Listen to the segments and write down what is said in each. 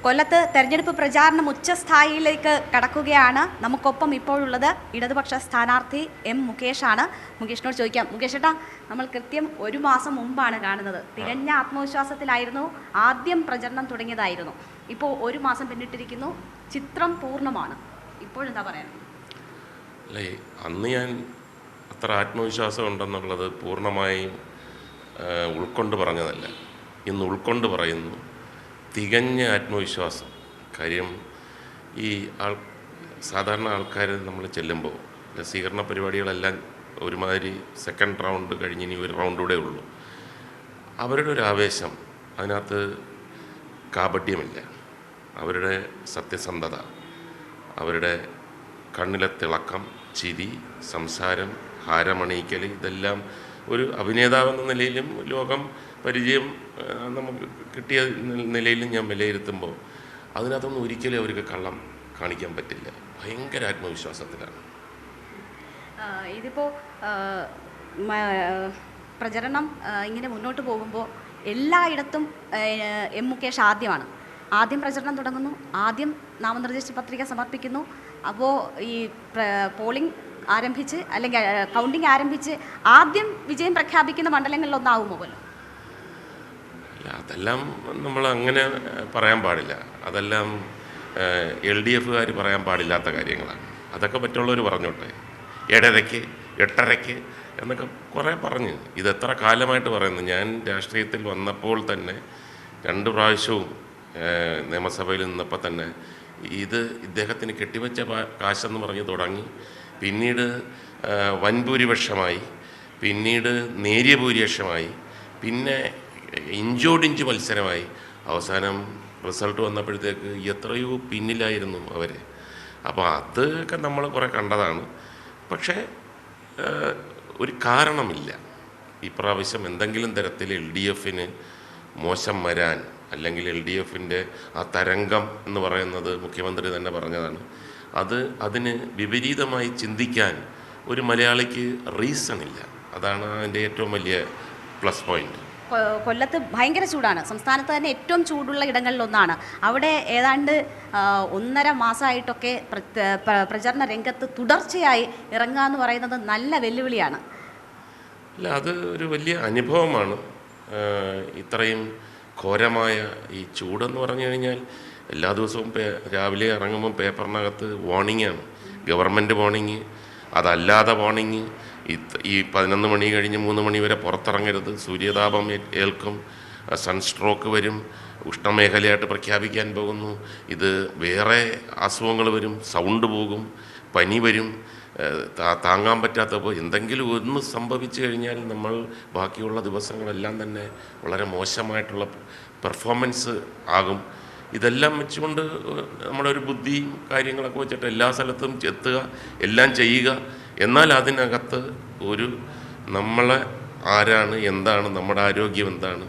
കൊല്ലത്ത് തെരഞ്ഞെടുപ്പ് പ്രചാരണം ഉച്ചസ്ഥായിയിലേക്ക് കടക്കുകയാണ്. നമുക്കൊപ്പം ഇപ്പോഴുള്ളത് ഇടതുപക്ഷ സ്ഥാനാർത്ഥി എം മുകേഷാണ്. മുകേഷിനോട് ചോദിക്കാം. മുകേഷ് ഏട്ടാ, നമ്മൾ കൃത്യം ഒരു മാസം മുമ്പാണ് കാണുന്നത്. തികഞ്ഞ ആത്മവിശ്വാസത്തിലായിരുന്നു ആദ്യം പ്രചരണം തുടങ്ങിയതായിരുന്നു. ഇപ്പോൾ ഒരു മാസം പിന്നിട്ടിരിക്കുന്നു. ചിത്രം പൂർണ്ണമാണ്. ഇപ്പോഴെന്താ പറയാൻ? അല്ലേ, അന്ന് ഞാൻ അത്ര ആത്മവിശ്വാസം ഉണ്ടെന്നുള്ളത് പൂർണ്ണമായും ഉൾക്കൊണ്ട് പറഞ്ഞതല്ല. ഇന്ന് ഉൾക്കൊണ്ട് പറയുന്നു. തികഞ്ഞ ആത്മവിശ്വാസം. കാര്യം ഈ സാധാരണ ആൾക്കാർ നമ്മൾ ചെല്ലുമ്പോൾ സ്വീകരണ പരിപാടികളെല്ലാം ഒരുമാതിരി സെക്കൻഡ് റൗണ്ട് കഴിഞ്ഞ് ഇനി ഒരു റൗണ്ട് കൂടെ ഉള്ളൂ. അവരുടെ ഒരു ആവേശം, അതിനകത്ത് കാപട്യമില്ല. അവരുടെ സത്യസന്ധത, അവരുടെ കണ്ണിലെ തിളക്കം, ചിരി, സംസാരം, ഹാരമണിയിക്കൽ, ഇതെല്ലാം ഒരു അഭിനേതാവെന്ന നിലയിലും ലോകം പരിചയം നമുക്ക് കിട്ടിയ നിലയിലും ഞാൻ വിലയിരുത്തുമ്പോൾ അതിനകത്തൊന്നും ഒരിക്കലും അവർക്ക് കള്ളം കാണിക്കാൻ പറ്റില്ല. ഭയങ്കര ആത്മവിശ്വാസത്തിലാണ്. ഇതിപ്പോൾ പ്രചരണം ഇങ്ങനെ മുന്നോട്ട് പോകുമ്പോൾ എല്ലായിടത്തും എം മുകേഷ് ആദ്യം പ്രചരണം തുടങ്ങുന്നു, ആദ്യം നാമനിർദ്ദേശ പത്രിക സമർപ്പിക്കുന്നു. അപ്പോൾ ഈ പോളിംഗ് ആരംഭിച്ച് അല്ലെങ്കിൽ കൗണ്ടിങ് ആരംഭിച്ച് ആദ്യം വിജയം പ്രഖ്യാപിക്കുന്ന മണ്ഡലങ്ങളിലൊന്നാവുമോ പോലും? അതെല്ലാം നമ്മൾ അങ്ങനെ പറയാൻ പാടില്ല. അതെല്ലാം LDF പറയാൻ പാടില്ലാത്ത കാര്യങ്ങളാണ്. അതൊക്കെ മറ്റുള്ളവർ പറഞ്ഞോട്ടെ. 7:30 8:30 എന്നൊക്കെ കുറേ പറഞ്ഞ് ഇത് എത്ര കാലമായിട്ട് പറയുന്നു. ഞാൻ രാഷ്ട്രീയത്തിൽ വന്നപ്പോൾ തന്നെ 2 പ്രാവശ്യവും നിയമസഭയിൽ നിന്നപ്പോൾ തന്നെ ഇദ്ദേഹത്തിന് കെട്ടിവെച്ച കാശെന്ന് പറഞ്ഞ് തുടങ്ങി. പിന്നീട് വൻഭൂരിപക്ഷമായി, പിന്നീട് നേരിയ ഭൂരിപക്ഷമായി, പിന്നെ ഇഞ്ചോടിഞ്ച് മത്സരമായി. അവസാനം റിസൾട്ട് വന്നപ്പോഴത്തേക്ക് എത്രയോ പിന്നിലായിരുന്നു അവർ. അപ്പോൾ അതൊക്കെ നമ്മൾ കുറേ കണ്ടതാണ്. പക്ഷേ ഒരു കാരണമില്ല ഇപ്രാവശ്യം എന്തെങ്കിലും തരത്തിൽ LDFന് മോശം വരാൻ, അല്ലെങ്കിൽ LDFൻ്റെ ആ തരംഗം എന്ന് പറയുന്നത് മുഖ്യമന്ത്രി തന്നെ പറഞ്ഞതാണ്. അതിന് വിപരീതമായി ചിന്തിക്കാൻ ഒരു മലയാളിക്ക് റീസൺ ഇല്ല. അതാണ് അതിൻ്റെ ഏറ്റവും വലിയ പ്ലസ് പോയിന്റ്. കൊല്ലത്ത് ഭയങ്കര ചൂടാണ്. സംസ്ഥാനത്ത് തന്നെ ഏറ്റവും ചൂടുള്ള ഇടങ്ങളിലൊന്നാണ്. അവിടെ ഏതാണ്ട് 1.5 മാസമായിട്ടൊക്കെ പ്രചരണ രംഗത്ത് തുടർച്ചയായി ഇറങ്ങുക എന്ന് പറയുന്നത് നല്ല വെല്ലുവിളിയാണ്. അല്ല, അത് ഒരു വലിയ അനുഭവമാണ്. ഇത്രയും ഘോരമായ ഈ ചൂടെന്ന് പറഞ്ഞു കഴിഞ്ഞാൽ എല്ലാ ദിവസവും രാവിലെ ഇറങ്ങുമ്പം പേപ്പറിനകത്ത് വാർണിംഗാണ്. ഗവൺമെൻറ് വാർണിംഗ്, അതല്ലാതെ വാർണിംഗ്. ഈ 11 മണി കഴിഞ്ഞ് 3 മണി വരെ പുറത്തിറങ്ങരുത്, സൂര്യതാപം ഏൽക്കും, സൺസ്ട്രോക്ക് വരും, ഉഷ്ണമേഖലയായിട്ട് പ്രഖ്യാപിക്കാൻ പോകുന്നു, ഇത് വേറെ അസുഖങ്ങൾ വരും, സൗണ്ട് പോകും, പനി വരും, താങ്ങാൻ പറ്റാത്തപ്പോൾ എന്തെങ്കിലും ഒന്ന് സംഭവിച്ചു കഴിഞ്ഞാൽ നമ്മൾ ബാക്കിയുള്ള ദിവസങ്ങളെല്ലാം തന്നെ വളരെ മോശമായിട്ടുള്ള പെർഫോമൻസ് ആകും. ഇതെല്ലാം വെച്ചുകൊണ്ട് നമ്മുടെ ഒരു ബുദ്ധി കാര്യങ്ങളൊക്കെ വെച്ചിട്ട് എല്ലാ സ്ഥലത്തും എത്തുക, എല്ലാം ചെയ്യുക. എന്നാൽ അതിനകത്ത് ഒരു നമ്മളെ ആരാണ്, എന്താണ്, നമ്മുടെ ആരോഗ്യം എന്താണ്,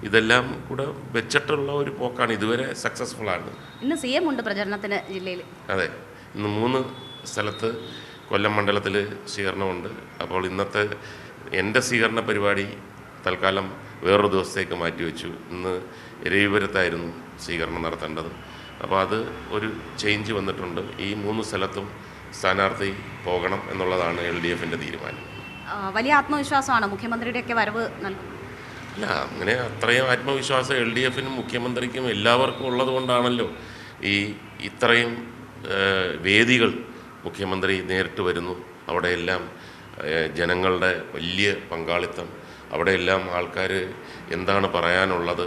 ഇതെല്ലാം കൂടെ വെച്ചിട്ടുള്ള ഒരു പോക്കാണ്. ഇതുവരെ സക്സസ്ഫുള്ളാണ്. ഇന്ന് CM ഉണ്ട് പ്രചരണത്തിന് ജില്ലയിൽ. അതെ, ഇന്ന് 3 സ്ഥലത്ത് കൊല്ലം മണ്ഡലത്തിൽ സ്വീകരണമുണ്ട്. അപ്പോൾ ഇന്നത്തെ എൻ്റെ സ്വീകരണ പരിപാടി തൽക്കാലം വേറൊരു ദിവസത്തേക്ക് മാറ്റിവെച്ചു. ഇന്ന് രവിപുരത്തായിരുന്നു സ്വീകരണം നടത്തേണ്ടത്. അപ്പോൾ അത് ഒരു ചേഞ്ച് വന്നിട്ടുണ്ട്. ഈ 3 സ്ഥലത്തും സ്ഥാനാർത്ഥി പോകണം എന്നുള്ളതാണ് LDFൻ്റെ തീരുമാനം. വലിയ ആത്മവിശ്വാസമാണ് മുഖ്യമന്ത്രിയുടെയൊക്കെ വരവ് നൽകും. അല്ല, അങ്ങനെ അത്രയും ആത്മവിശ്വാസം LDFനും മുഖ്യമന്ത്രിക്കും എല്ലാവർക്കും ഉള്ളത് കൊണ്ടാണല്ലോ ഇത്രയും വേദികൾ മുഖ്യമന്ത്രി നേരിട്ട് വരുന്നു. അവിടെയെല്ലാം ജനങ്ങളുടെ വലിയ പങ്കാളിത്തം, അവിടെയെല്ലാം ആൾക്കാർ എന്താണ് പറയാനുള്ളത്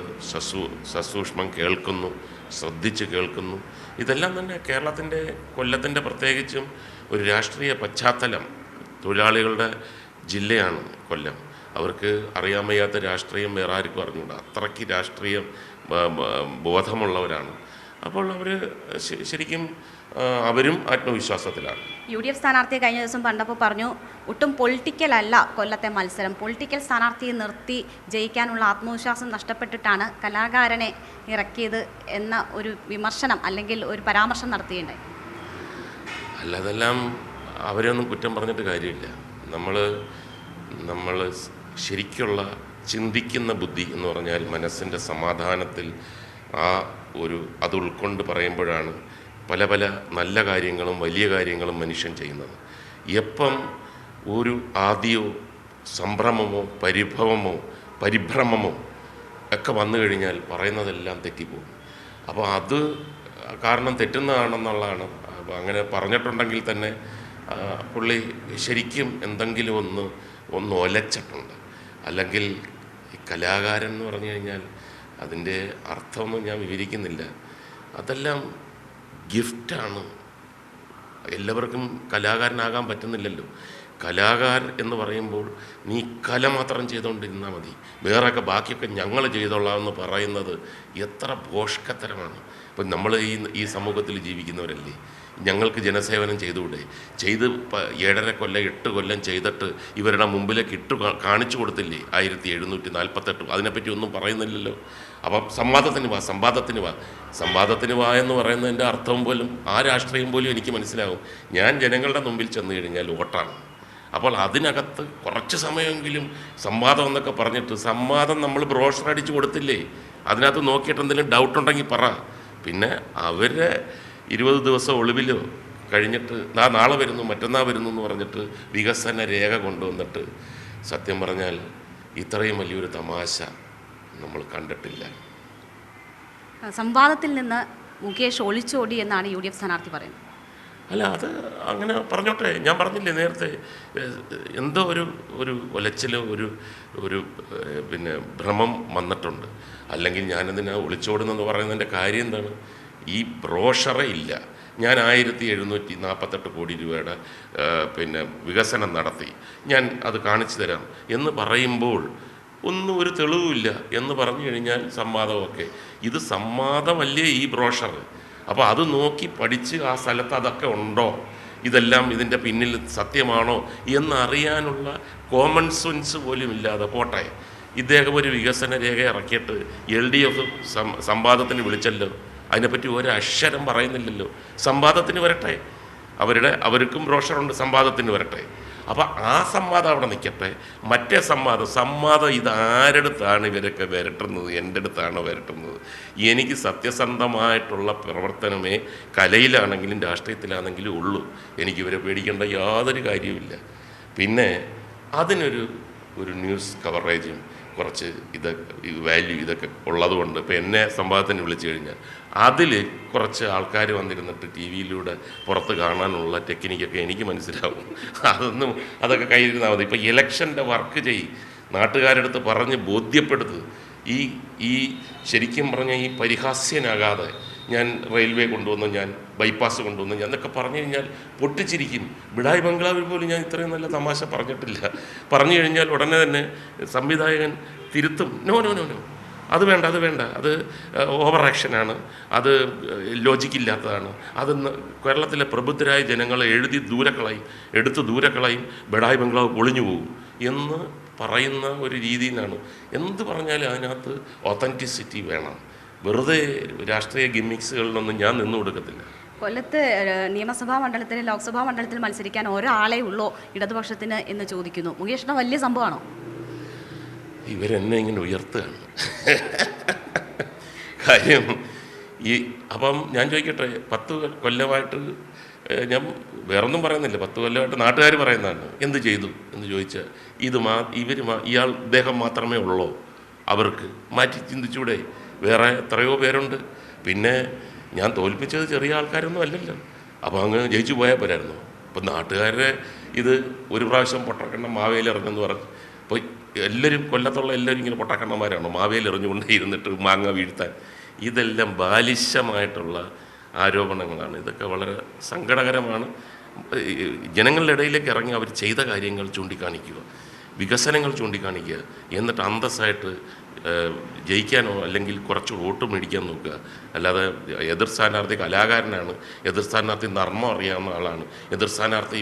സസൂക്ഷ്മം കേൾക്കുന്നു, ശ്രദ്ധിച്ച് കേൾക്കുന്നു. ഇതെല്ലാം തന്നെ കേരളത്തിൻ്റെ, കൊല്ലത്തിൻ്റെ പ്രത്യേകിച്ചും ഒരു രാഷ്ട്രീയ പശ്ചാത്തലം, തൊഴിലാളികളുടെ ജില്ലയാണ് കൊല്ലം. അവർക്ക് അറിയാൻ വയ്യാത്ത രാഷ്ട്രീയം വേറെ ആർക്കും അറിഞ്ഞൂടാ. അത്രയ്ക്ക് രാഷ്ട്രീയം ബോധമുള്ളവരാണ്. അപ്പോൾ അവർ ശരിക്കും അവരും ആത്മവിശ്വാസത്തിലാണ്. UDF സ്ഥാനാർത്ഥിയെ കഴിഞ്ഞ ദിവസം കണ്ടപ്പോൾ പറഞ്ഞു, ഒട്ടും പൊളിറ്റിക്കൽ അല്ല കൊല്ലത്തെ മത്സരം, പൊളിറ്റിക്കൽ സ്ഥാനാർത്ഥിയെ നിർത്തി ജയിക്കാനുള്ള ആത്മവിശ്വാസം നഷ്ടപ്പെട്ടിട്ടാണ് കലാകാരനെ ഇറക്കിയത് എന്ന ഒരു വിമർശനം അല്ലെങ്കിൽ ഒരു പരാമർശം നടത്തിയിട്ടുണ്ടായി. അല്ല, അതെല്ലാം അവരെയൊന്നും കുറ്റം പറഞ്ഞിട്ട് കാര്യമില്ല. നമ്മൾ ശരിക്കുള്ള ചിന്തിക്കുന്ന ബുദ്ധി എന്ന് പറഞ്ഞാൽ മനസ്സിൻ്റെ സമാധാനത്തിൽ ആ അത് ഉൾക്കൊണ്ട് പറയുമ്പോഴാണ് പല പല നല്ല കാര്യങ്ങളും വലിയ കാര്യങ്ങളും മനുഷ്യൻ ചെയ്യുന്നത്. എപ്പം ഒരു ആദിയോ സംഭ്രമമോ പരിഭ്രമമോ ഒക്കെ വന്നു കഴിഞ്ഞാൽ പറയുന്നതെല്ലാം തെറ്റിപ്പോകും. അപ്പോൾ അത് കാരണം തെറ്റുന്നതാണെന്നുള്ളതാണ്. അപ്പോൾ അങ്ങനെ പറഞ്ഞിട്ടുണ്ടെങ്കിൽ തന്നെ പുള്ളി ശരിക്കും എന്തെങ്കിലും ഒന്ന് ഒലച്ചിട്ടുണ്ട്. അല്ലെങ്കിൽ ഈ കലാകാരൻ എന്ന് പറഞ്ഞു കഴിഞ്ഞാൽ അതിൻ്റെ അർത്ഥമൊന്നും ഞാൻ വിവരിക്കുന്നില്ല. അതെല്ലാം ഗിഫ്റ്റാണ്. എല്ലാവർക്കും കലാകാരനാകാൻ പറ്റുന്നില്ലല്ലോ. കലാകാരൻ എന്ന് പറയുമ്പോൾ നീ കല മാത്രം ചെയ്തുകൊണ്ടിരുന്നാൽ മതി, വേറെയൊക്കെ ബാക്കിയൊക്കെ ഞങ്ങൾ ചെയ്തോളാം എന്ന് പറയുന്നത് എത്ര ഭോഷ്കത്തരമാണ്. ഇപ്പം നമ്മൾ ഈ സമൂഹത്തിൽ ജീവിക്കുന്നവരല്ലേ, ഞങ്ങൾക്ക് ജനസേവനം ചെയ്തുകൂടെ? 7.5 കൊല്ലം 8 കൊല്ലം ചെയ്തിട്ട് ഇവരുടെ മുമ്പിലേക്ക് കാണിച്ചു കൊടുത്തില്ലേ 1748? അതിനെപ്പറ്റി ഒന്നും പറയുന്നില്ലല്ലോ. അപ്പം സംവാദത്തിന് വാ എന്ന് പറയുന്നതിൻ്റെ അർത്ഥം പോലും ആ രാഷ്ട്രീയം പോലും എനിക്ക് മനസ്സിലാവും. ഞാൻ ജനങ്ങളുടെ മുമ്പിൽ ചെന്ന് കഴിഞ്ഞാൽ വോട്ടാണ്. അപ്പോൾ അതിനകത്ത് കുറച്ച് സമയമെങ്കിലും സംവാദം എന്നൊക്കെ പറഞ്ഞിട്ട്, സംവാദം നമ്മൾ ബ്രോഷർ അടിച്ച് കൊടുത്തില്ലേ, അതിനകത്ത് നോക്കിയിട്ട് എന്തെങ്കിലും ഡൗട്ട് ഉണ്ടെങ്കിൽ പറ. പിന്നെ അവരെ 20 ദിവസം ഒളിവിലോ കഴിഞ്ഞിട്ട് നാളെ വരുന്നു മറ്റന്നാൾ വരുന്നു എന്ന് പറഞ്ഞിട്ട് വികസന രേഖ കൊണ്ടുവന്നിട്ട്, സത്യം പറഞ്ഞാൽ ഇത്രയും വലിയൊരു തമാശ നമ്മൾ കണ്ടിട്ടില്ല. സംവാദത്തിൽ നിന്ന് മുകേഷ് ഒളിച്ചോടി എന്നാണ് UDF സ്ഥാനാർത്ഥി പറയുന്നത്. അല്ല, അത് അങ്ങനെ പറഞ്ഞോട്ടെ. ഞാൻ പറഞ്ഞില്ലേ നേരത്തെ, എന്തോ ഒരു ഒലച്ചിലോ ഒരു പിന്നെ ഭ്രമം വന്നിട്ടുണ്ട്. അല്ലെങ്കിൽ ഞാനെന്തിനാ ഒളിച്ചോടുന്നെന്ന് പറയുന്നതിൻ്റെ കാര്യം എന്താണ്? ഈ ബ്രോഷറേ ഇല്ല. ഞാൻ 1748 കോടി രൂപയുടെ പിന്നെ വികസനം നടത്തി, ഞാൻ അത് കാണിച്ചു തരാം എന്ന് പറയുമ്പോൾ ഒന്നും ഒരു തെളിവുമില്ല എന്ന് പറഞ്ഞു കഴിഞ്ഞാൽ സംവാദമൊക്കെ. ഇത് സംവാദമല്ലേ ഈ ബ്രോഷർ? അപ്പോൾ അത് നോക്കി പഠിച്ച് ആ സ്ഥലത്ത് അതൊക്കെ ഉണ്ടോ, ഇതെല്ലാം ഇതിൻ്റെ പിന്നിൽ സത്യമാണോ എന്നറിയാനുള്ള കോമൺ സെൻസ് പോലും ഇല്ലാതെ പോട്ടെ. ഇദ്ദേഹം ഒരു വികസന രേഖ ഇറക്കിയിട്ട് LDF സംവാദത്തിന് വിളിച്ചല്ലോ, അതിനെപ്പറ്റി ഒരക്ഷരം പറയുന്നില്ലല്ലോ. സംവാദത്തിന് വരട്ടെ, അവർക്കും ബ്രോഷറുണ്ട്, സംവാദത്തിന് വരട്ടെ. അപ്പോൾ ആ സംവാദം അവിടെ നിൽക്കട്ടെ. മറ്റേ സംവാദം ഇതാരടുത്താണ് ഇവരൊക്കെ വരട്ടുന്നത്? എൻ്റെ അടുത്താണോ വരട്ടുന്നത്? എനിക്ക് സത്യസന്ധമായിട്ടുള്ള പ്രവർത്തനമേ കലയിലാണെങ്കിലും രാഷ്ട്രീയത്തിലാണെങ്കിലും ഉള്ളൂ. എനിക്കിവരെ പേടിക്കേണ്ട യാതൊരു കാര്യവുമില്ല. പിന്നെ അതിനൊരു ന്യൂസ് കവറേജും കുറച്ച് ഇതൊക്കെ ഉള്ളതുകൊണ്ട് ഇപ്പം എന്നെ സംവാദത്തിന് വിളിച്ചു കഴിഞ്ഞാൽ അതിൽ കുറച്ച് ആൾക്കാർ വന്നിരുന്നിട്ട് TV-യിലൂടെ പുറത്ത് കാണാനുള്ള ടെക്നിക്കൊക്കെ എനിക്ക് മനസ്സിലാവും. അതൊക്കെ കയ്യിരുന്നാൽ മതി. ഇപ്പം ഇലക്ഷൻ്റെ വർക്ക് നാട്ടുകാരെടുത്ത് പറഞ്ഞ് ബോധ്യപ്പെടുത്ത്. ഈ ശരിക്കും പറഞ്ഞാൽ ഈ പരിഹാസ്യനാകാതെ ഞാൻ റെയിൽവേ കൊണ്ടുവന്നു, ഞാൻ ബൈപ്പാസ് കൊണ്ടുവന്നു, ഞാൻ എന്നൊക്കെ പറഞ്ഞു കഴിഞ്ഞാൽ പൊട്ടിച്ചിരിക്കും. ബിഡായി ബംഗ്ലാവിൽ പോലും ഞാൻ ഇത്രയും നല്ല തമാശ പറഞ്ഞിട്ടില്ല. പറഞ്ഞു കഴിഞ്ഞാൽ ഉടനെ തന്നെ സംവിധായകൻ തിരുത്തും. നോ, അത് വേണ്ട, അത് ഓവർ ആക്ഷനാണ്, അത് ലോജിക്കില്ലാത്തതാണ്, അതെന്ന് കേരളത്തിലെ പ്രബുദ്ധരായ ജനങ്ങളെ എടുത്ത് ദൂരക്കളയും, ബിഡായി ബംഗ്ലാവ് പൊളിഞ്ഞു പോകും എന്ന് പറയുന്ന ഒരു രീതിയിലാണ്. എന്ത് പറഞ്ഞാലും അതിനകത്ത് ഒത്തൻറ്റിസിറ്റി വേണം. വെറുതെ രാഷ്ട്രീയ ഗിമ്മിക്സുകളിലൊന്നും ഞാൻ നിന്നു കൊടുക്കത്തില്ല. കൊല്ലത്ത് നിയമസഭാ മണ്ഡലത്തിൽ ലോക്സഭാ മണ്ഡലത്തിൽ മത്സരിക്കാൻ ഒരാളെ ഉള്ളോ ഇടതുപക്ഷത്തിന് എന്ന് ചോദിക്കുന്നു. മുകേഷിന് വലിയ സംഭവമാണോ? ഇവരെന്നെ ഇങ്ങനെ ഉയർത്തുകയാണ് കാര്യം. അപ്പം ഞാൻ ചോദിക്കട്ടെ, 10 കൊല്ലമായിട്ട് ഞാൻ വേറൊന്നും പറയുന്നില്ല, 10 കൊല്ലമായിട്ട് നാട്ടുകാർ പറയുന്നതാണ് എന്ത് ചെയ്തു എന്ന് ചോദിച്ചാൽ ഇദ്ദേഹം മാത്രമേ ഉള്ളൂ. അവർക്ക് മാറ്റി ചിന്തിച്ചൂടെ? വേറെ എത്രയോ പേരുണ്ട്. പിന്നെ ഞാൻ തോൽപ്പിച്ചത് ചെറിയ ആൾക്കാരൊന്നും അല്ലല്ലോ. അപ്പോൾ അങ്ങ് ജയിച്ചു പോയാൽ പോരായിരുന്നു. അപ്പം നാട്ടുകാരെ ഇത് ഒരു പ്രാവശ്യം പൊട്ടക്കണ്ണം മാവേലി എറിഞ്ഞെന്ന് പറഞ്ഞു. അപ്പോൾ കൊല്ലത്തുള്ള എല്ലാവരും ഇങ്ങനെ പൊട്ടക്കണ്ണന്മാരാണോ? മാവേലി എറിഞ്ഞുകൊണ്ട് ഇരുന്നിട്ട് മാങ്ങ വീഴ്ത്താൻ. ഇതെല്ലാം ബാലിശമായിട്ടുള്ള ആരോപണങ്ങളാണ്. ഇതൊക്കെ വളരെ സങ്കടകരമാണ്. ജനങ്ങളുടെ ഇടയിലേക്ക് ഇറങ്ങി അവർ ചെയ്ത കാര്യങ്ങൾ ചൂണ്ടിക്കാണിക്കുക, വികസനങ്ങൾ ചൂണ്ടിക്കാണിക്കുക, എന്നിട്ട് അന്തസ്സായിട്ട് ജയിക്കാനോ അല്ലെങ്കിൽ കുറച്ച് വോട്ട് മേടിക്കാൻ നോക്കുക. അല്ലാതെ എതിർ സ്ഥാനാർത്ഥി കലാകാരനാണ്, എതിർ സ്ഥാനാർത്ഥി നർമ്മം അറിയാവുന്ന ആളാണ്, എതിർ സ്ഥാനാർത്ഥി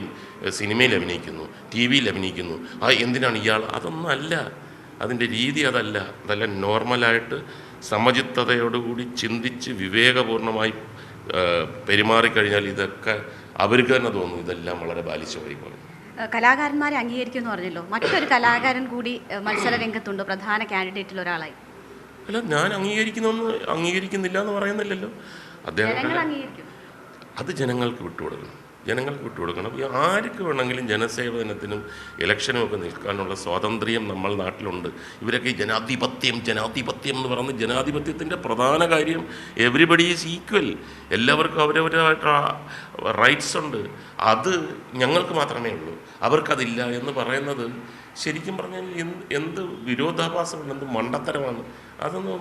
സിനിമയിൽ അഭിനയിക്കുന്നു, TV-യിൽ അഭിനയിക്കുന്നു, എന്തിനാണ് ഇയാൾ? അതൊന്നും അല്ല, അതിൻ്റെ രീതി അതല്ല. അതെല്ലാം നോർമലായിട്ട് സമചിത്തതയോടുകൂടി ചിന്തിച്ച് വിവേകപൂർണമായി പെരുമാറിക്കഴിഞ്ഞാൽ ഇതൊക്കെ അവർക്ക് തന്നെ തോന്നും ഇതെല്ലാം വളരെ ബാലിശമായി പോകും. കലാകാരന്മാരെ അംഗീകരിക്കുമെന്ന് പറഞ്ഞല്ലോ, മറ്റൊരു കലാകാരൻ കൂടി മത്സര രംഗത്തുണ്ട്, പ്രധാന കാൻഡിഡേറ്റിൽ ഒരാളായി. അല്ല, ഞാൻ അംഗീകരിക്കുന്നില്ല എന്ന് പറയുന്നില്ലല്ലോ. ജനങ്ങൾ അദ്ദേഹം അംഗീകരിക്കും. അത് ജനങ്ങൾക്ക് വിട്ടുകൊടുക്കണം. ഈ ആർക്ക് വേണമെങ്കിലും ജനസേവനത്തിനും ഇലക്ഷനും ഒക്കെ നിൽക്കാനുള്ള സ്വാതന്ത്ര്യം നമ്മൾ നാട്ടിലുണ്ട്. ഇവരൊക്കെ ജനാധിപത്യം എന്ന് പറയുന്ന ജനാധിപത്യത്തിൻ്റെ പ്രധാന കാര്യം എവരിബഡി ഈസ് ഈക്വൽ. എല്ലാവർക്കും അവരവരായിട്ടുള്ള റൈറ്റ്സ് ഉണ്ട്. അത് ഞങ്ങൾക്ക് മാത്രമേ ഉള്ളൂ, അവർക്കതില്ല എന്ന് പറയുന്നത് ശരിക്കും പറഞ്ഞാൽ എന്ത് വിരോധാഭാസമാണ്, എന്ത് മണ്ടത്തരമാണ്. അതൊന്നും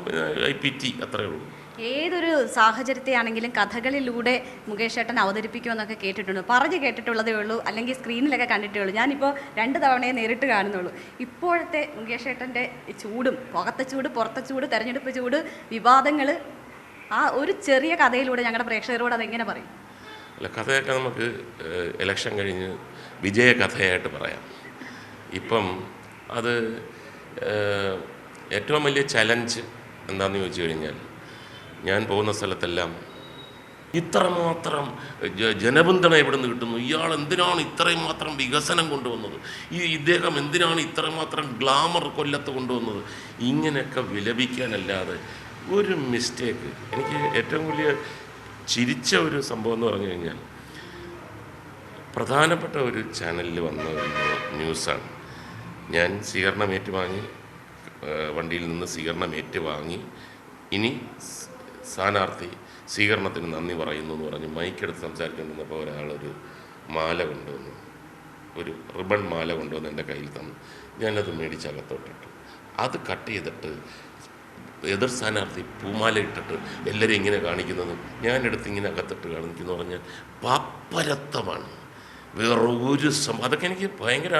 പിറ്റി അത്രയേ ഉള്ളൂ. ഏതൊരു സാഹചര്യത്തെയാണെങ്കിലും കഥകളിലൂടെ മുകേഷ് ഏട്ടൻ അവതരിപ്പിക്കുമെന്നൊക്കെ കേട്ടിട്ടുണ്ട്, പറഞ്ഞു കേട്ടിട്ടുള്ളതേ ഉള്ളൂ, അല്ലെങ്കിൽ സ്ക്രീനിലൊക്കെ കണ്ടിട്ടേ ഉള്ളൂ. ഞാനിപ്പോൾ 2 തവണയെ നേരിട്ട് കാണുന്നുള്ളൂ. ഇപ്പോഴത്തെ മുകേഷ് ഏട്ടൻ്റെ ചൂടും, പുറത്തെ ചൂട്, തെരഞ്ഞെടുപ്പ് ചൂട്, വിവാദങ്ങൾ, ആ ഒരു ചെറിയ കഥയിലൂടെ ഞങ്ങളുടെ പ്രേക്ഷകരോട് അതെങ്ങനെ പറയും? അല്ല, കഥയൊക്കെ നമുക്ക് ഇലക്ഷൻ കഴിഞ്ഞ് വിജയകഥയായിട്ട് പറയാം. ഇപ്പം അത് ഏറ്റവും വലിയ ചലഞ്ച് എന്താണെന്ന് ചോദിച്ചു കഴിഞ്ഞാൽ, ഞാൻ പോകുന്ന സ്ഥലത്തെല്ലാം ഇത്രമാത്രം ജനപിന്തുണ എവിടെ നിന്ന് കിട്ടുന്നു, ഇയാൾ എന്തിനാണ് ഇത്രയും മാത്രം വികസനം കൊണ്ടുവന്നത്, ഇദ്ദേഹം എന്തിനാണ് ഇത്രമാത്രം ഗ്ലാമർ കൊല്ലത്ത് കൊണ്ടുവന്നത്, ഇങ്ങനെയൊക്കെ വിലപിക്കാനല്ലാതെ ഒരു മിസ്റ്റേക്ക്. എനിക്ക് ഏറ്റവും വലിയ ചിരിച്ച ഒരു സംഭവം എന്ന് പറഞ്ഞു കഴിഞ്ഞാൽ, പ്രധാനപ്പെട്ട ഒരു ചാനലിൽ വന്ന ഒരു ന്യൂസാണ്. ഞാൻ സ്വീകരണം ഏറ്റുവാങ്ങി, വണ്ടിയിൽ നിന്ന് സ്വീകരണം ഏറ്റുവാങ്ങി, ഇനി സ്ഥാനാർത്ഥി സ്വീകരണത്തിന് നന്ദി പറയുന്നു എന്ന് പറഞ്ഞ് മൈക്കെടുത്ത് സംസാരിച്ചുകൊണ്ടിരുന്നപ്പോൾ ഒരാളൊരു മാല കൊണ്ടുവന്നു, ഒരു റിബൺ മാല കൊണ്ടുവന്ന് എൻ്റെ കയ്യിൽ തന്നു. ഞാനത് മേടിച്ചകത്തോട്ടിട്ടു. അത് കട്ട് ചെയ്തിട്ട് എതിർ സ്ഥാനാർത്ഥി പൂമാല ഇട്ടിട്ട് എല്ലാവരും ഇങ്ങനെ കാണിക്കുന്നത് ഞാനെടുത്ത് ഇങ്ങനെ അകത്തിട്ട് കാണിക്കുന്നു പറഞ്ഞാൽ പാപ്പരത്വമാണ്. വേറൊരു അതൊക്കെ എനിക്ക് ഭയങ്കര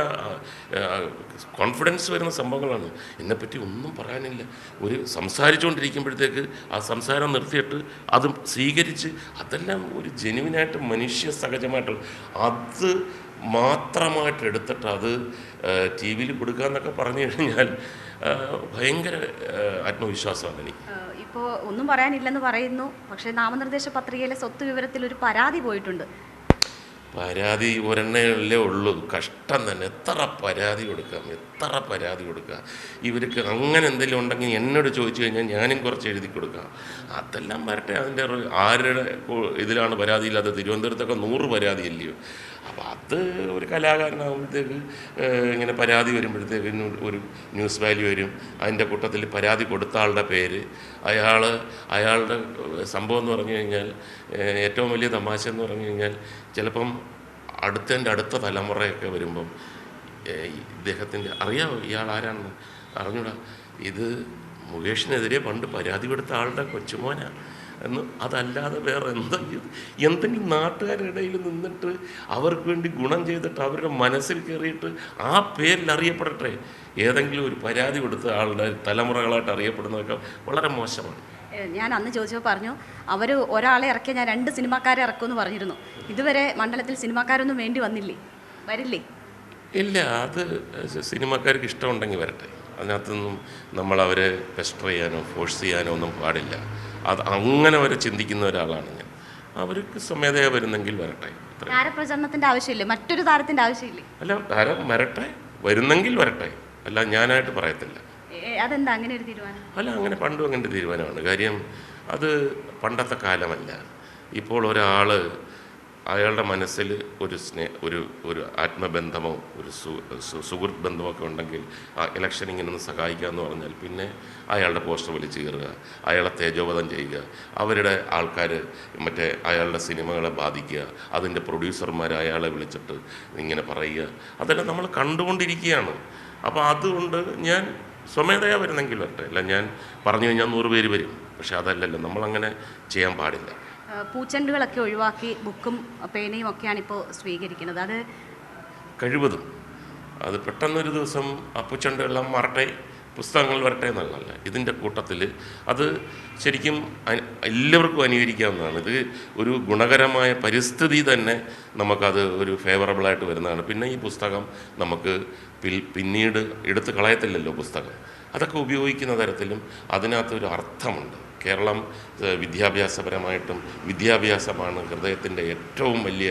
കോൺഫിഡൻസ് വരുന്ന സംഭവങ്ങളാണ്. എന്നെപ്പറ്റി ഒന്നും പറയാനില്ല. ഒരു സംസാരിച്ചുകൊണ്ടിരിക്കുമ്പോഴത്തേക്ക് ആ സംസാരം നിർത്തിയിട്ട് അത് സ്വീകരിച്ച്, അതെല്ലാം ഒരു ജെനുവിനായിട്ട് മനുഷ്യ സഹജമായിട്ട് അത് മാത്രമായിട്ട് എടുത്തിട്ട് അത് ടി വിയിൽ കൊടുക്കുക എന്നൊക്കെ പറഞ്ഞു കഴിഞ്ഞാൽ ഭയങ്കര ആത്മവിശ്വാസമാണ് എനിക്ക്. ഇപ്പോൾ ഒന്നും പറയാനില്ലെന്ന് പറയുന്നു, പക്ഷേ നാമനിർദ്ദേശ പത്രികയിലെ സ്വത്ത് വിവരത്തിൽ ഒരു പരാതി പോയിട്ടുണ്ട്. പരാതി ഒരെണ്ണയല്ലേ ഉള്ളൂ. കഷ്ടം തന്നെ. എത്ര പരാതി കൊടുക്കാം. ഇവർക്ക് അങ്ങനെ എന്തെങ്കിലും ഉണ്ടെങ്കിൽ എന്നോട് ചോദിച്ചു കഴിഞ്ഞാൽ ഞാനും കുറച്ച് എഴുതി കൊടുക്കാം. അതെല്ലാം വരട്ടെ. അതിൻ്റെ ആരുടെ ഇതിലാണ് പരാതിയില്ലാതെ? തിരുവനന്തപുരത്തൊക്കെ 100 പരാതിയല്ലയോ. അപ്പോൾ അത് ഒരു കലാകാരനാകുമ്പോഴത്തേക്ക് ഇങ്ങനെ പരാതി വരുമ്പോഴത്തേക്ക് ഒരു ന്യൂസ് വാല്യൂ വരും. അതിൻ്റെ കൂട്ടത്തിൽ പരാതി കൊടുത്ത ആളുടെ പേര്, അയാളുടെ സംഭവം എന്ന് പറഞ്ഞു കഴിഞ്ഞാൽ, ഏറ്റവും വലിയ തമാശ എന്ന് പറഞ്ഞു കഴിഞ്ഞാൽ, ചിലപ്പം അടുത്ത തലമുറയൊക്കെ വരുമ്പം ഇദ്ദേഹത്തിൻ്റെ അറിയാമോ ഇയാൾ ആരാണെന്ന് അറിഞ്ഞൂടാ, ഇത് മുകേഷിനെതിരെ പണ്ട് പരാതി കൊടുത്ത ആളുടെ കൊച്ചുമോനാണ് എന്ന്. അതല്ലാതെ വേറെ എന്തെങ്കിലും നാട്ടുകാരുടെ ഇടയിൽ നിന്നിട്ട് അവർക്ക് വേണ്ടി ഗുണം ചെയ്തിട്ട് അവരുടെ മനസ്സിൽ കയറിയിട്ട് ആ പേരിൽ അറിയപ്പെടട്ടെ. ഏതെങ്കിലും ഒരു പരാതി കൊടുത്ത ആളുടെ തലമുറകളായിട്ട് അറിയപ്പെടുന്നതൊക്കെ വളരെ മോശമാണ്. ഞാൻ അന്ന് ചോദിച്ചപ്പോൾ പറഞ്ഞു, അവർ ഒരാളെ ഇറക്കിയ ഞാൻ 2 സിനിമാക്കാരെ ഇറക്കുമെന്ന് പറഞ്ഞിരുന്നു. ഇതുവരെ മണ്ഡലത്തിൽ സിനിമാക്കാരൊന്നും വരില്ലേ? ഇല്ല, അത് സിനിമാക്കാർക്ക് ഇഷ്ടമുണ്ടെങ്കിൽ വരട്ടെ. അതിനകത്തൊന്നും നമ്മളവരെ പെസ്റ്റർ ചെയ്യാനോ ഫോഴ്സ് ചെയ്യാനോ ഒന്നും പാടില്ല. അത് അങ്ങനെ വരെ ചിന്തിക്കുന്ന ഒരാളാണ് ഞാൻ. അവർക്ക് സ്വമേധയാ വരുന്നെങ്കിൽ വരട്ടെ. താരപ്രചരണത്തിൻ്റെ ആവശ്യമില്ലേ? മറ്റൊരു താരത്തിൻ്റെ ആവശ്യമില്ലേ? അല്ല, താരം വരട്ടെ, വരുന്നെങ്കിൽ വരട്ടെ. അല്ല, ഞാനായിട്ട് പറയത്തില്ല. അതെന്താ അങ്ങനെ ഒരു തീരുമാനം? അല്ല, അങ്ങനെ പണ്ടും അങ്ങനെ തീരുമാനമാണ്. കാര്യം അത് പണ്ടത്തെ കാലമല്ല. ഇപ്പോൾ ഒരാൾ അയാളുടെ മനസ്സിൽ ഒരു ആത്മബന്ധമോ ഒരു സുഹൃത്ത് ബന്ധമോ ഒക്കെ ഉണ്ടെങ്കിൽ ആ ഇലക്ഷൻ ഇങ്ങനെ ഒന്ന് സഹായിക്കാമെന്ന് പറഞ്ഞാൽ പിന്നെ അയാളുടെ പോസ്റ്റർ വലിച്ചു കയറുക, അയാളെ തേജോവധം ചെയ്യുക, അവരുടെ ആൾക്കാർ മറ്റേ അയാളുടെ സിനിമകളെ ബാധിക്കുക, അതിൻ്റെ പ്രൊഡ്യൂസർമാർ അയാളെ വിളിച്ചിട്ട് ഇങ്ങനെ പറയുക, അതെല്ലാം നമ്മൾ കണ്ടുകൊണ്ടിരിക്കുകയാണ്. അപ്പോൾ അതുകൊണ്ട് ഞാൻ സ്വമേധയാ വരുന്നെങ്കിൽ വരട്ടെ. അല്ല, ഞാൻ പറഞ്ഞു കഴിഞ്ഞാൽ 100 പേര് വരും. പക്ഷെ അതല്ലല്ലോ, നമ്മളങ്ങനെ ചെയ്യാൻ പാടില്ല. പൂച്ചെണ്ടുകളൊക്കെ ഒഴിവാക്കി ബുക്കും പേനയും ഒക്കെയാണ് ഇപ്പോൾ സ്വീകരിക്കുന്നത്. അത് കഴിവതും അത് പെട്ടെന്നൊരു ദിവസം ആ പൂച്ചെണ്ടുകളെല്ലാം മാറട്ടെ, പുസ്തകങ്ങൾ വരട്ടെ എന്നുള്ളതല്ല. ഇതിൻ്റെ കൂട്ടത്തിൽ അത് ശരിക്കും എല്ലാവർക്കും അനുകരിക്കാവുന്നതാണ്. ഇത് ഒരു ഗുണകരമായ പരിസ്ഥിതി തന്നെ നമുക്കത് ഒരു ഫേവറബിളായിട്ട് വരുന്നതാണ്. പിന്നെ ഈ പുസ്തകം നമുക്ക് പിന്നീട് എടുത്ത് കളയത്തില്ലല്ലോ പുസ്തകം. അതൊക്കെ ഉപയോഗിക്കുന്ന തരത്തിലും അതിനകത്തൊരു അർത്ഥമുണ്ട്. കേരളം വിദ്യാഭ്യാസപരമായിട്ടും വിദ്യാഭ്യാസമാണ് ഹൃദയത്തിൻ്റെ ഏറ്റവും വലിയ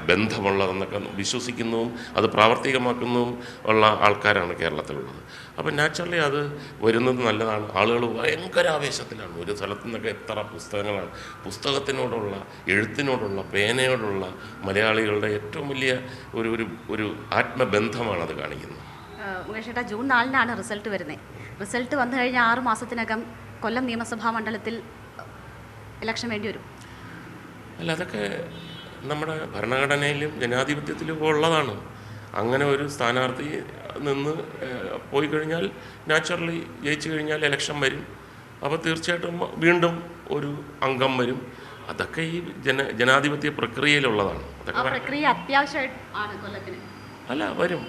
ബന്ധമുള്ളതെന്നൊക്കെ വിശ്വസിക്കുന്നതും അത് പ്രാവർത്തികമാക്കുന്നതും ഉള്ള ആൾക്കാരാണ് കേരളത്തിലുള്ളത്. അപ്പം നാച്ചുറലി അത് വരുന്നത് നല്ലതാണ്. ആളുകൾ ഭയങ്കര ആവേശത്തിലാണ്. ഒരു സ്ഥലത്തു നിന്നൊക്കെ എത്ര പുസ്തകങ്ങളാണ്. പുസ്തകത്തിനോടുള്ള, എഴുത്തിനോടുള്ള, പേനയോടുള്ള മലയാളികളുടെ ഏറ്റവും വലിയ ഒരു ഒരു ഒരു ആത്മബന്ധമാണ് അത് കാണിക്കുന്നത്. മുകേഷ് ചേട്ടാ, ജൂൺ 4-നാണ് റിസൾട്ട് വരുന്നത്. റിസൾട്ട് വന്നു കഴിഞ്ഞാൽ 6 മാസത്തിനകം കൊല്ലം നിയമസഭാ മണ്ഡലത്തിൽ ഇലക്ഷൻ വേണ്ടി വരും. അല്ല, അതൊക്കെ നമ്മുടെ ഭരണഘടനയിലും ജനാധിപത്യത്തിലും ഉള്ളതാണ്. അങ്ങനെ ഒരു സ്ഥാനാർത്ഥി നിന്ന് പോയി കഴിഞ്ഞാൽ നാച്ചുറലി ജയിച്ചു കഴിഞ്ഞാൽ ഇലക്ഷൻ വരും. അപ്പോൾ തീർച്ചയായിട്ടും വീണ്ടും ഒരു അംഗം വരും. അതൊക്കെ ഈ ജനാധിപത്യ പ്രക്രിയയിലുള്ളതാണ്. അതൊക്കെ പ്രക്രിയ അത്യാവശ്യമാണ് കൊല്ലത്തിന്. അല്ല, വരും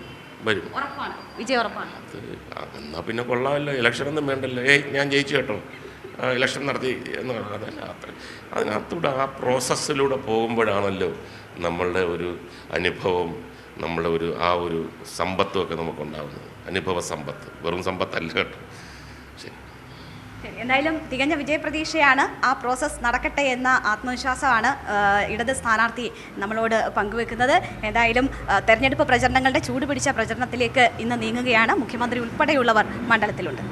വരും, ഉറപ്പാണ്, വിജയം ഉറപ്പാണ്. എന്നാൽ പിന്നെ കൊള്ളാമല്ലോ, ഇലക്ഷനൊന്നും വേണ്ടല്ലോ. ഞാൻ ജയിച്ചു കേട്ടോ, ഇലക്ഷൻ നടത്തി എന്ന് പറഞ്ഞാൽ അതല്ല. അതിനകത്തൂടെ ആ പ്രോസസ്സിലൂടെ പോകുമ്പോഴാണല്ലോ നമ്മളുടെ ഒരു അനുഭവം, നമ്മുടെ ആ ഒരു സമ്പത്തുമൊക്കെ നമുക്കുണ്ടാകുന്നത്. അനുഭവ സമ്പത്ത്, വെറും സമ്പത്തല്ല കേട്ടോ. ശരി, എന്തായാലും തികഞ്ഞ വിജയപ്രതീക്ഷയാണ്. ആ പ്രോസസ്സ് നടക്കട്ടെ എന്ന ആത്മവിശ്വാസമാണ് ഇടത് സ്ഥാനാർത്ഥി നമ്മളോട് പങ്കുവെക്കുന്നത്. എന്തായാലും തെരഞ്ഞെടുപ്പ് പ്രചരണങ്ങളുടെ ചൂട് പിടിച്ച പ്രചരണത്തിലേക്ക് ഇന്ന് നീങ്ങുകയാണ്. മുഖ്യമന്ത്രി ഉൾപ്പെടെയുള്ളവർ മണ്ഡലത്തിലുണ്ട്.